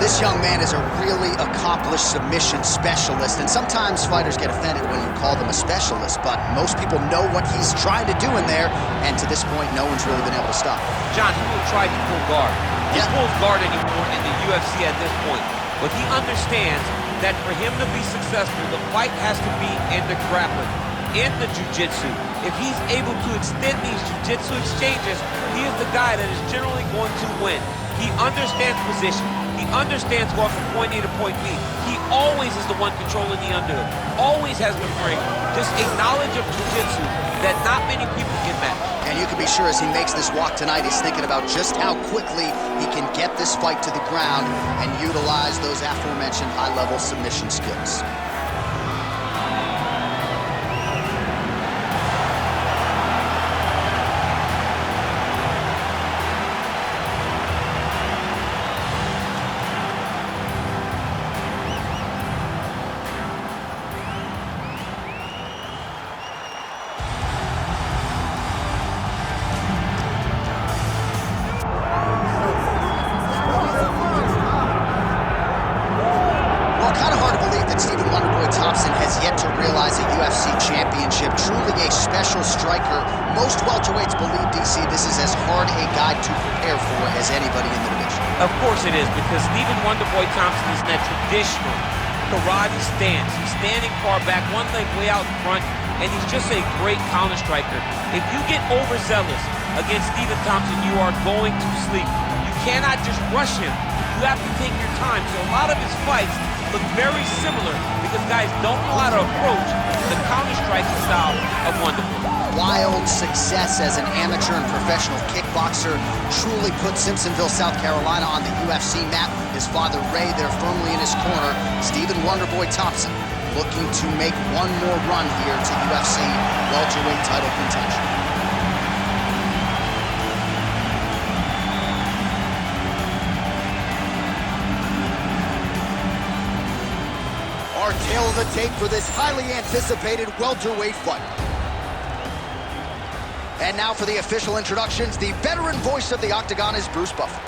This young man is a really accomplished submission specialist, and sometimes fighters get offended when you call them a specialist, but most people know what he's trying to do in there, and to this point, no one's really been able to stop him. John, he will try to pull guard. He pulls guard anymore in the UFC at this point, but he understands that for him to be successful, the fight has to be in the grappling, in the jiu-jitsu. If he's able to extend these jiu-jitsu exchanges, he is the guy that is generally going to win. He understands position. He understands going from point A to point B. He always is the one controlling the underhook. Always has been bringing just a knowledge of jiu-jitsu that not many people can match. And you can be sure as he makes this walk tonight, he's thinking about just how quickly he can get this fight to the ground and utilize those aforementioned high-level submission skills. Stephen Thompson has yet to realize a UFC championship. Truly a special striker. Most welterweights believe, DC, this is as hard a guy to prepare for as anybody in the division. Of course it is, because Stephen Wonderboy Thompson is in that traditional karate stance. He's standing far back, one leg way out in front, and he's just a great counter striker. If you get overzealous against Stephen Thompson, you are going to sleep. You cannot just rush him. You have to take your time. So a lot of his fights look very similar because guys don't know how to approach the counter-striking style of Wonderboy. Wild success as an amateur and professional kickboxer truly put Simpsonville, South Carolina on the UFC map. His father, Ray, there firmly in his corner. Stephen Wonderboy Thompson looking to make one more run here to UFC welterweight title contention. Our tail of the tape for this highly anticipated welterweight fight. And now for the official introductions, the veteran voice of the Octagon is Bruce Buffer.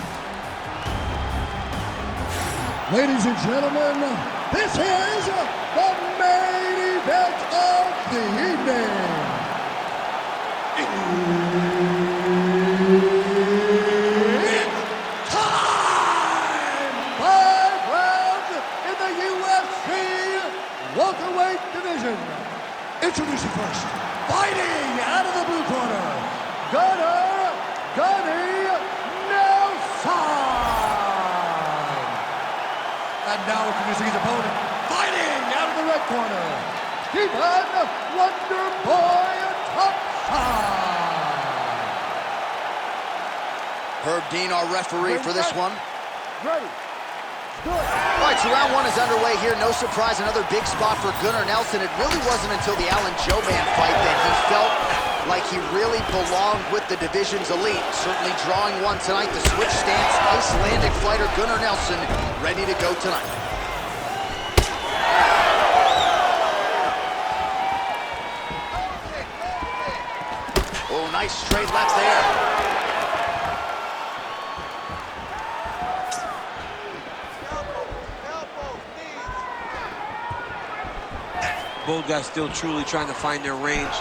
Ladies and gentlemen, this is the main event of the evening. It's time! 5 rounds in the UFC welterweight division. Introducing first, fighting out of the blue corner, Gunnar Nelson. And now introducing his opponent, fighting out of the red corner, Stephen Wonderboy Thompson. Herb Dean, our referee for this one. Ready. All right, so round one is underway here. No surprise, another big spot for Gunnar Nelson. It really wasn't until the Alan Joban fight that he felt like he really belonged with the division's elite. Certainly drawing one tonight, the switch stance, Icelandic fighter Gunnar Nelson ready to go tonight. Oh, nice straight left there. Both guys still truly trying to find their range.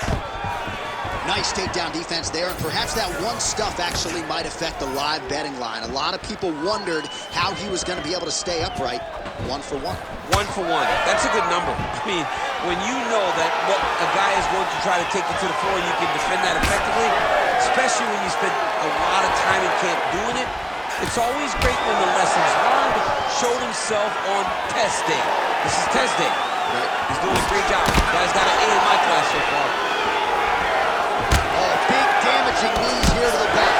Nice takedown defense there, and perhaps that one stuff actually might affect the live betting line. A lot of people wondered how he was going to be able to stay upright. 1 for 1. 1 for 1. That's a good number. I mean, when you know that what a guy is going to try to take you to the floor, you can defend that effectively, especially when you spend a lot of time in camp doing it. It's always great when the lessons learned showed himself on test day. This is test day. He's doing a great job. Guy's got an A in my class so far. Oh, big damaging knees here to the back.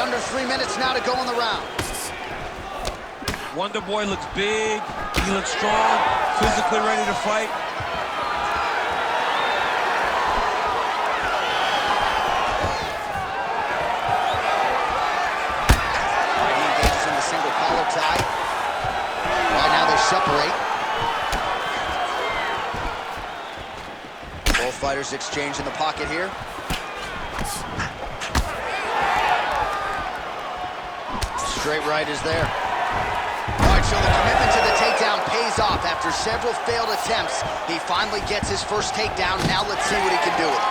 Under 3 minutes now to go in the round. Wonderboy looks big. He looks strong, physically ready to fight. He engages in the single collar tie. Right now they separate. Both fighters exchange in the pocket here. Straight right is there. All right, so the commitment to the takedown pays off. After several failed attempts, he finally gets his first takedown. Now let's see what he can do with it.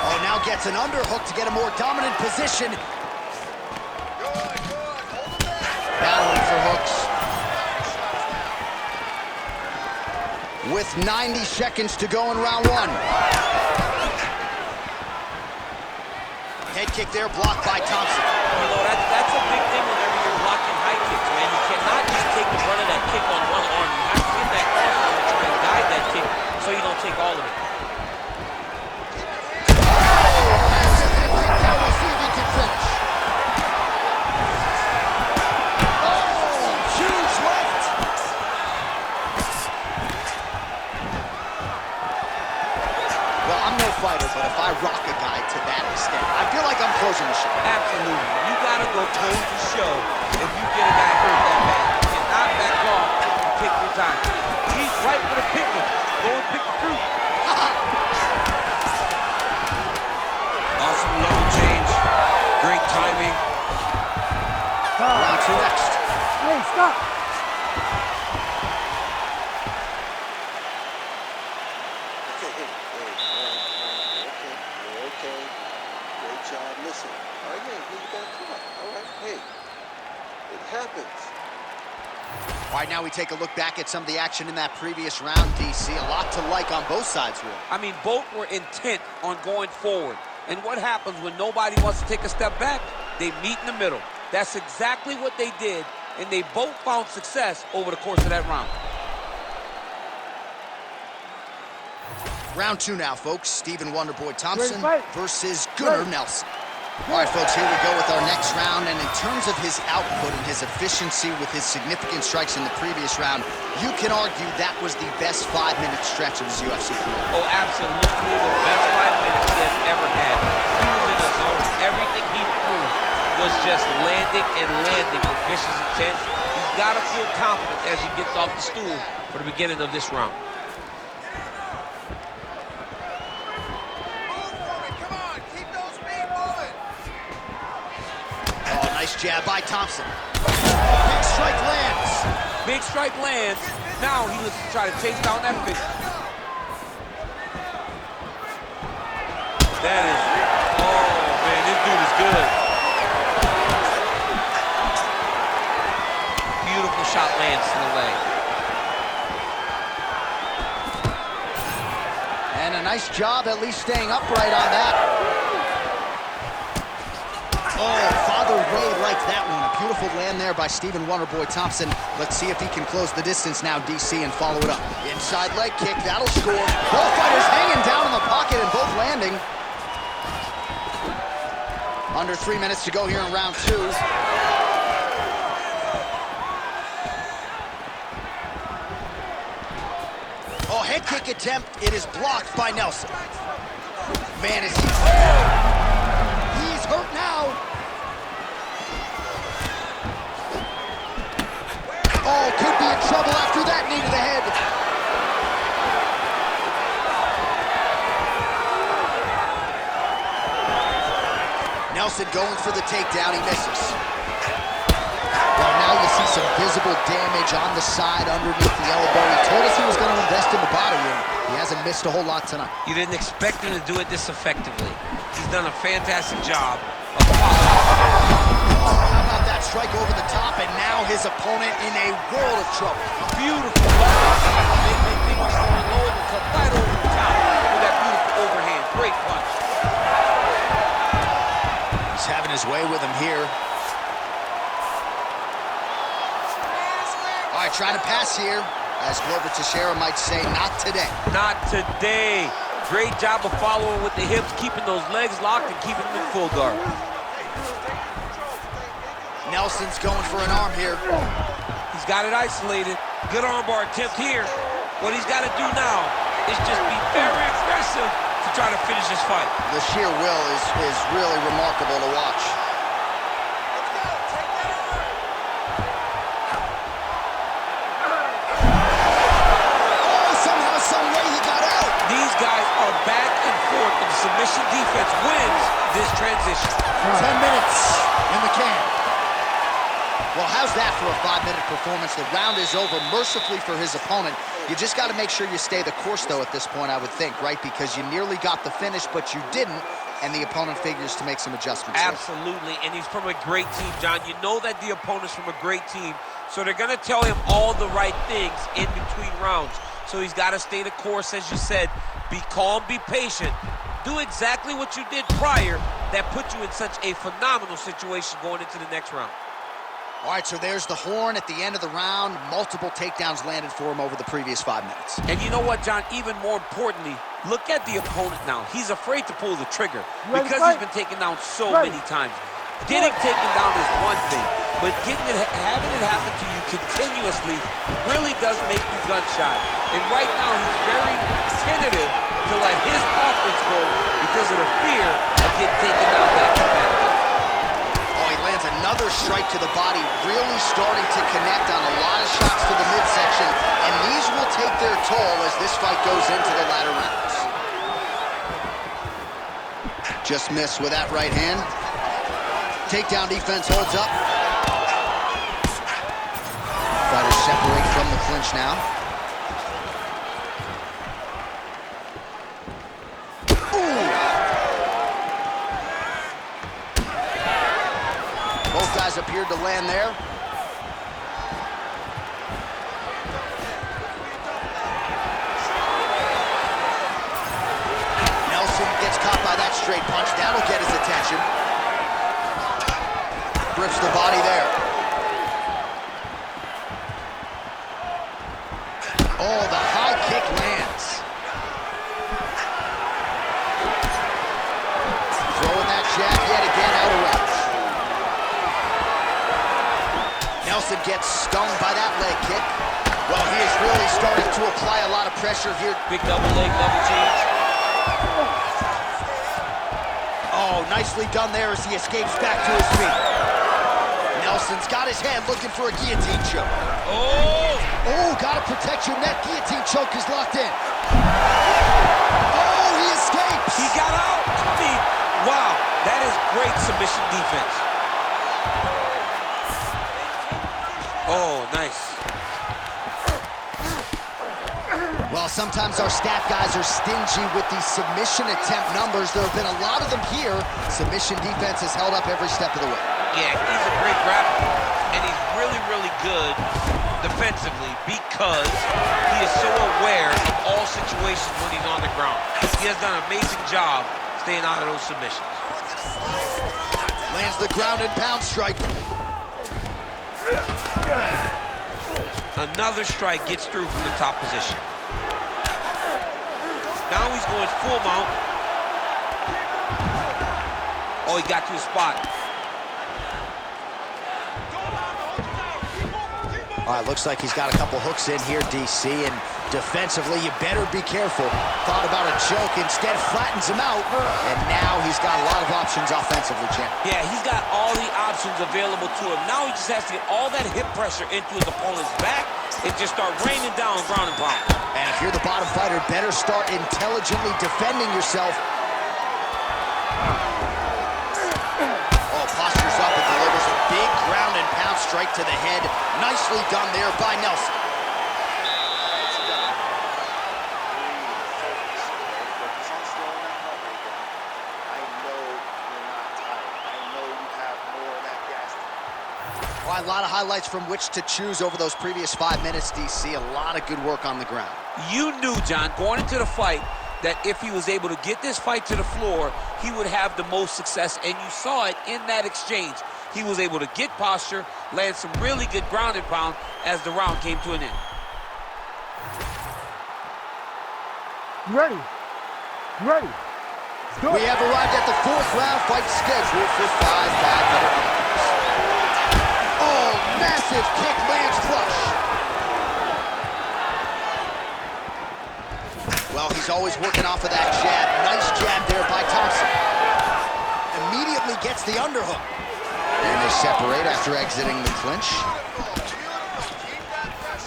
Oh, now gets an underhook to get a more dominant position. Good. Hold him there. Battling for hooks. With 90 seconds to go in round one. Head kick there, blocked by Thompson. You know, that's a big thing whenever you're blocking high kicks, man. You cannot just take the brunt of that kick on one arm. You have to get that cross arm and try and guide that kick so you don't take all of it. Fighter, but if I rock a guy to that extent, I feel like I'm closing the show. Absolutely. You gotta go close the show if you get a guy hurt that bad. You cannot back off and take your time. He's right for the picking. Go and pick the fruit. Awesome level change. Great timing. Round two next. Hey, stop. Listen, all right, man, you got to come on. All right, hey, it happens. All right, now we take a look back at some of the action in that previous round, DC. A lot to like on both sides, really. I mean, both were intent on going forward. And what happens when nobody wants to take a step back? They meet in the middle. That's exactly what they did, and they both found success over the course of that round. Round two now, folks. Stephen Wonderboy Thompson versus Gunnar Nelson. All right, folks, here we go with our next round. And in terms of his output and his efficiency with his significant strikes in the previous round, you can argue that was the best 5-minute stretch of his UFC career. Oh, absolutely the best 5 minutes he has ever had. He was in a zone. Everything he threw was just landing and landing with vicious intent. He's got to feel confident as he gets off the stool for the beginning of this round. Nice jab by Thompson. Big strike lands. Big strike lands. Now he looks to try to chase down that finish. That is, oh man, this dude is good. Beautiful shot lands to the leg. And a nice job at least staying upright on that. Oh, Father Ray liked that one. A beautiful land there by Stephen Wonderboy Thompson. Let's see if he can close the distance now, DC, and follow it up. Inside leg kick, that'll score. Both fighters hanging down in the pocket and both landing. Under 3 minutes to go here in round two. Oh, head kick attempt. It is blocked by Nelson. Man, is he... He's hurt now. Oh, could be in trouble after that knee to the head. Nelson going for the takedown, he misses. Well, now you see some visible damage on the side underneath the elbow. He told us he was going to invest in the body, and he hasn't missed a whole lot tonight. You didn't expect him to do it this effectively. He's done a fantastic job of following. How about that strike over the top, and now his opponent in a world of trouble. Beautiful. They think he's throwing low and cut right over the top with that beautiful overhand. Great punch. He's having his way with him here. All right, trying to pass here. As Glover Teixeira might say, not today. Not today. Great job of following with the hips, keeping those legs locked and keeping them in full guard. Nelson's going for an arm here. He's got it isolated. Good armbar attempt here. What he's got to do now is just be very aggressive to try to finish this fight. The sheer will is really remarkable to watch. Somehow, some way he got out. These guys are back and forth, and submission defense wins this transition. 10 minutes in the can. Well, how's that for a 5-minute performance? The round is over mercifully for his opponent. You just got to make sure you stay the course, though, at this point, I would think, right? Because you nearly got the finish, but you didn't, and the opponent figures to make some adjustments. Absolutely, and he's from a great team, John. You know that the opponent's from a great team, so they're going to tell him all the right things in between rounds. So he's got to stay the course, as you said. Be calm, be patient. Do exactly what you did prior that put you in such a phenomenal situation going into the next round. All right, so there's the horn at the end of the round. Multiple takedowns landed for him over the previous 5 minutes. And you know what, John? Even more importantly, look at the opponent now. He's afraid to pull the trigger because he's been taken down so many times. Getting taken down is one thing, but having it happen to you continuously really does make you gun-shy. And right now, he's very tentative to let his offense go because of the fear of getting taken down back-to-back. Oh, he lands another strike to the body, really starting to connect on a lot of shots to the midsection, and these will take their toll as this fight goes into the latter rounds. Just missed with that right hand. Takedown defense holds up. Fighters separate from the clinch now. Ooh. Both guys appeared to land there. Nelson gets caught by that straight punch. That'll get his attention. Grips the body there. Oh, the high kick lands. Throwing that jab yet again out of range. Nelson gets stung by that leg kick. Well, he is really starting to apply a lot of pressure here. Big double leg, double change. Oh, nicely done there as he escapes back to his feet. Nelson's got his hand looking for a guillotine choke. Oh, gotta protect your neck. Guillotine choke is locked in. Oh, he escapes. He got out. I mean, wow, that is great submission defense. Oh, nice. Well, sometimes our stat guys are stingy with these submission attempt numbers. There have been a lot of them here. Submission defense has held up every step of the way. Yeah, he's a great grappler, and he's really, really good defensively because he is so aware of all situations when he's on the ground. He has done an amazing job staying out of those submissions. Lands the ground and pound strike. Another strike gets through from the top position. Now he's going full mount. Oh, he got to his spot. All right, looks like he's got a couple hooks in here, DC, and defensively, you better be careful. Thought about a choke, instead flattens him out, and now he's got a lot of options offensively, champ. Yeah, he's got all the options available to him. Now he just has to get all that hip pressure into his opponent's back and just start raining down ground and pound. And if you're the bottom fighter, better start intelligently defending yourself. Oh, postures up and delivers a big ground and pound strike to the head. Nicely done there by Nelson. Well, a lot of highlights from which to choose over those previous 5 minutes, DC. A lot of good work on the ground. You knew, John, going into the fight, that if he was able to get this fight to the floor, he would have the most success, and you saw it in that exchange. He was able to get posture, land some really good ground and pound as the round came to an end. Ready? Ready? Go. We have arrived at the 4th round fight scheduled for 5 5-minute rounds. Oh, massive kick lands flush. Well, he's always working off of that jab. Nice jab there by Thompson. Immediately gets the underhook. And they separate after exiting the clinch.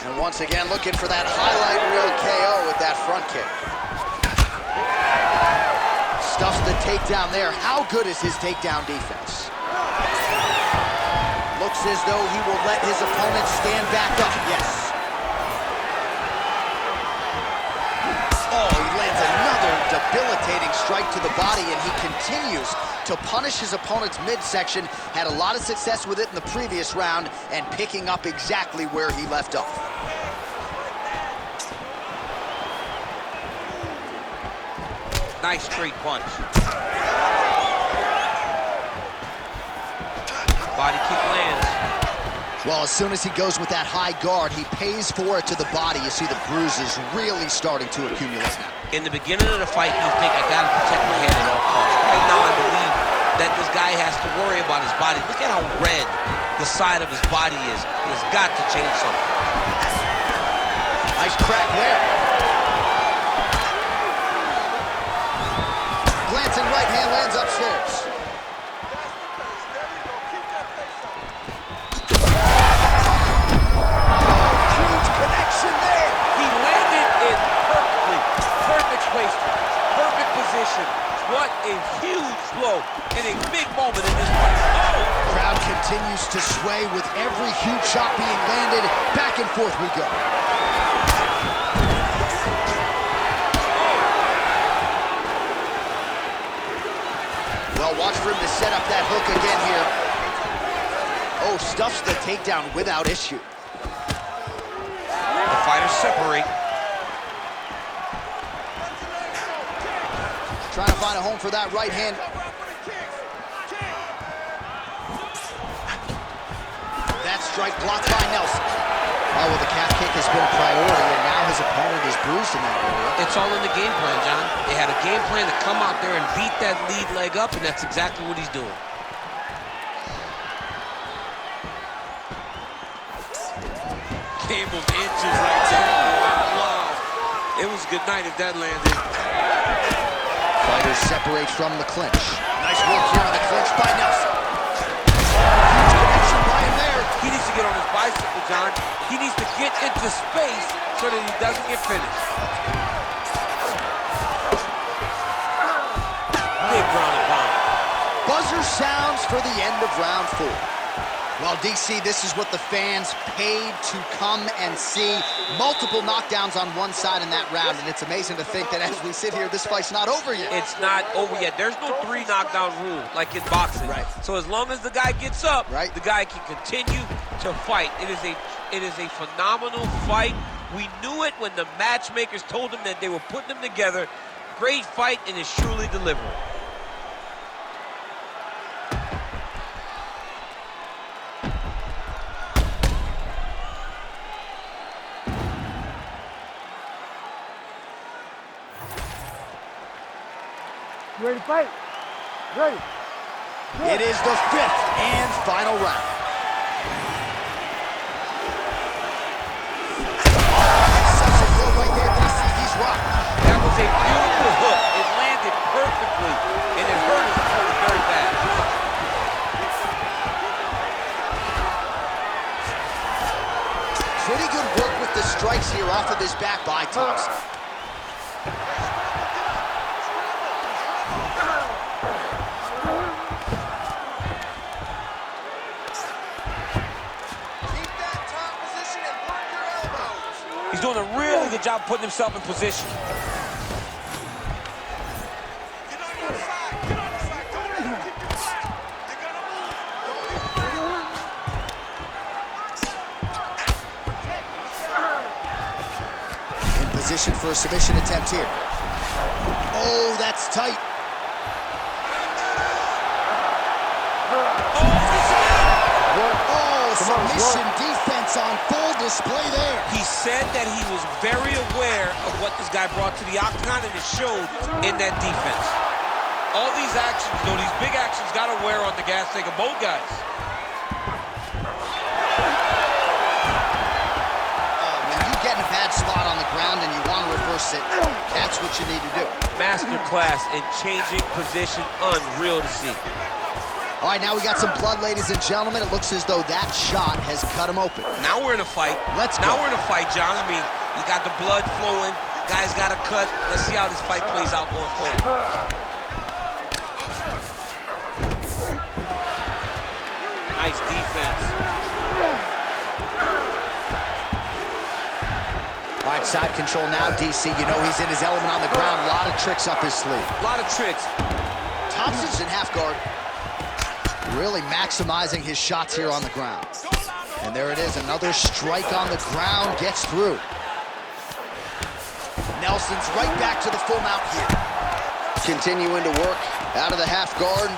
And once again, looking for that highlight reel KO with that front kick. Stuffs the takedown there. How good is his takedown defense? Looks Looks as though he will let his opponent stand back up. Yes. Oh, he lands another debilitating strike to the body, and he continues to punish his opponent's midsection. Had a lot of success with it in the previous round and picking up exactly where he left off. Nice straight punch. Body kick lands. Well, as soon as he goes with that high guard, he pays for it to the body. You see the bruises really starting to accumulate now. In the beginning of the fight, you think, I gotta protect my head at all costs. Right now, I believe that this guy has to worry about his body. Look at how red the side of his body is. He's got to change something. Nice crack there. Glancing right hand lands upstairs. Huge connection there. He landed it perfectly. Perfect placement. Perfect position. What a huge blow and a big moment in this fight. Oh! Crowd continues to sway with every huge shot being landed. Back and forth we go. Well, watch for him to set up that hook again here. Oh, stuffs the takedown without issue. The fighters separate. Trying to find a home for that right hand. That strike blocked by Nelson. Oh, well, the calf kick has been a priority, and now his opponent is bruised in that area. It's all in the game plan, John. They had a game plan to come out there and beat that lead leg up, and that's exactly what he's doing. Game of inches right there. Wow. It was a good night if that landed. Fighters separate from the clinch. Nice work here on the clinch by Nelson. Huge connection by him there. He needs to get on his bicycle, John. He needs to get into space so that he doesn't get finished. Big ground and pound. Buzzer sounds for the end of round 4. Well, DC, this is what the fans paid to come and see. Multiple knockdowns on one side in that round, and it's amazing to think that as we sit here, this fight's not over yet. It's not over yet. There's no 3 knockdown rule like in boxing. Right. So as long as the guy gets up, right, the guy can continue to fight. It is a phenomenal fight. We knew it when the matchmakers told him that they were putting them together. Great fight, and it's truly delivering. You ready to fight? Ready. It is the 5th and final round. Such a blow right there, DC. He's rocked. That was a beautiful hook. It landed perfectly, and it hurt his opponent very bad. Pretty good work with the strikes here off of his back by Thompson. He's doing a really good job putting himself in position. In position for a submission attempt here. Oh, that's tight. Oh, submission defense on full display there. He said that he was very aware of what this guy brought to the octagon, and it showed in that defense. All these actions, though, these big actions, got to wear on the gas tank of both guys. When you get in a bad spot on the ground and you want to reverse it, that's what you need to do. Masterclass in changing position, unreal to see. All right, now we got some blood, ladies and gentlemen. It looks as though that shot has cut him open. Now we're in a fight. Now we're in a fight, John. I mean, you got the blood flowing. Guys got a cut. Let's see how this fight plays out going forward. Nice defense. All right, side control now, DC. You know he's in his element on the ground. A lot of tricks up his sleeve. A lot of tricks. Thompson's in half guard. Really maximizing his shots here on the ground. And there it is, another strike on the ground, gets through. Nelson's right back to the full mount here. Continuing to work out of the half guard.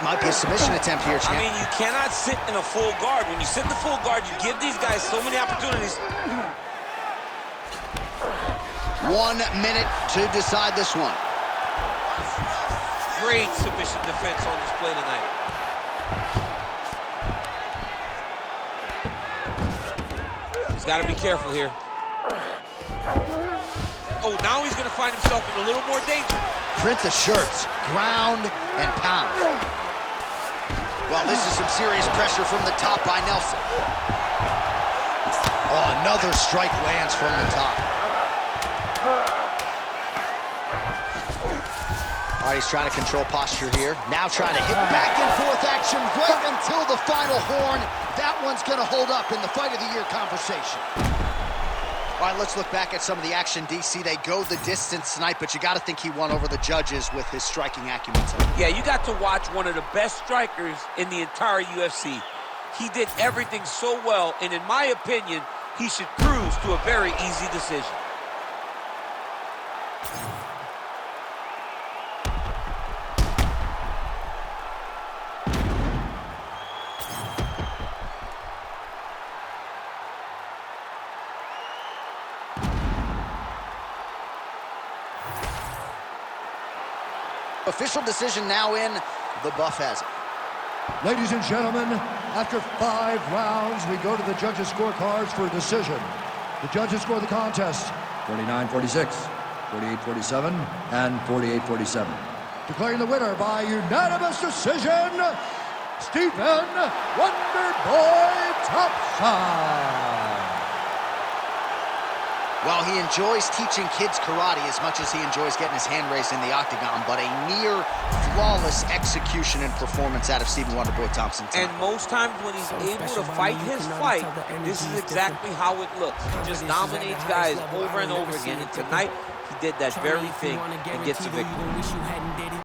Might be a submission attempt here, champ. I mean, you cannot sit in a full guard. When you sit in the full guard, you give these guys so many opportunities. 1 minute to decide this one. Great submission defense on display tonight. He's got to be careful here. Oh, now he's going to find himself in a little more danger. Prince of shirts, ground and pound. Well, this is some serious pressure from the top by Nelson. Oh, another strike lands from the top. All right, he's trying to control posture here. Now trying to hit back and forth action right until the final horn. That one's going to hold up in the Fight of the Year conversation. All right, let's look back at some of the action, DC. They go the distance tonight, but you got to think he won over the judges with his striking acumen tonight. Yeah, you got to watch one of the best strikers in the entire UFC. He did everything so well, and in my opinion, he should cruise to a very easy decision. Official decision now in. The buff has it. Ladies and gentlemen, after 5 rounds, we go to the judges' scorecards for a decision. The judges score the contest 49-46, 48-47, and 48-47. Declaring the winner by unanimous decision, Stephen Wonderboy Thompson. Well, he enjoys teaching kids karate as much as he enjoys getting his hand raised in the octagon, but a near flawless execution and performance out of Stephen Wonderboy Thompson tonight. And most times when he's able to fight his fight, this is exactly how it looks. He just dominates guys over and over again, and tonight he did that very thing and gets a victory.